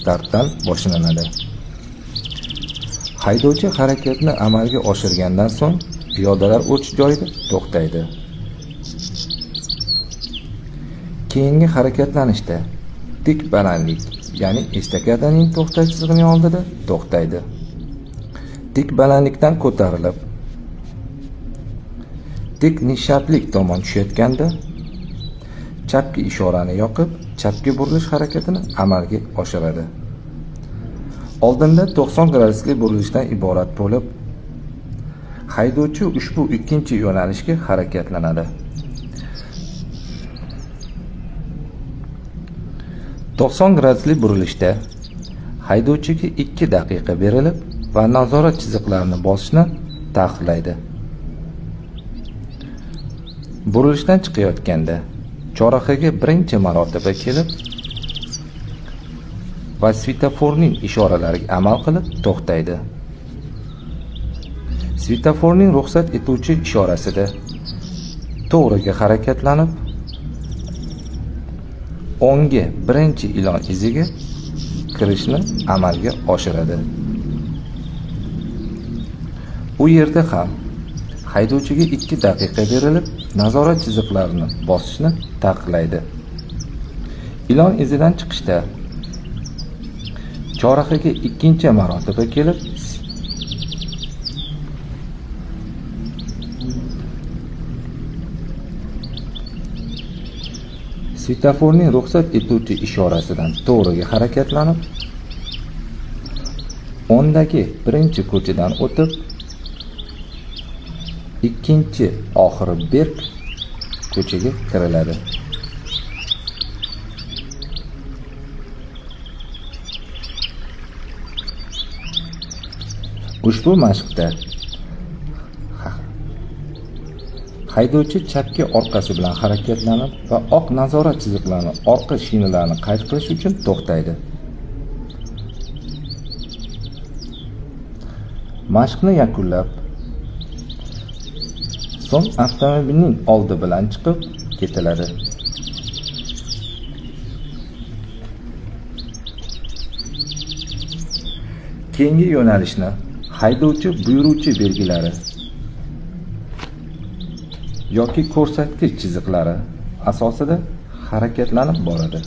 startdan boshlanadi. Haydovchi harakatni amalga oshirgandan so'ng piyodalar o'tish joyida to'xtaydi. Keyingi harakatlanishda tik balandlik, ya'ni estakadaning to'xtash chizig'ining oldida to'xtaydi. Tik balandlikdan ko'tarilib, tik nishablik tomon tushayotganda chapki ishorani yoqib, chapga burilish harakatini amalga oshiradi. Oldinda 90 gradusli burilishdan iborat bo'lib, haydovchi ushbu ikkinchi yo'nalishga harakatlanadi. 90 gradusli burilishda haydovchiga 2 daqiqa berilib va nazorat chiziqlarini bosishni taqiqlaydi. Burilishdan chiqayotganda chorrahaga birinchi marotaba kelib va svetoforning ishoralariga amal qilib to'xtaydi. Svetoforning ruxsat etuvchi ishorasida to'g'riga harakatlanib, o'ngga birinchi ilon iziga kirishni amalga oshiradi. U yerda ham haydovchiga 2 daqiqa berilib, nazorat chiziqlarini bosishni taqiqlaydi. Ilon izidan chiqishda chorrahaga ikkinchi marotaba kelib, svetoforning ruxsat etuvchi ishorasidan to'g'riga harakatlanib, o'ndagi birinchi ko'chadan o'tib, ikkinchi oxiri berk ko'chaga kiriladi. Ushbu mashqda haydovchi chapki orqasi bilan harakatlanib va oq nazorat chiziqlarini, orqa shinalarni qayd qilish uchun to'xtaydi. Mashqni yakunlab, so'ng avtomobilning oldi bilan chiqib ketiladi. Keyingi yo'nalishni haydovchi buyuruvchi belgilari yoki ko'rsatkich chiziqlari asosida harakatlanib boradi.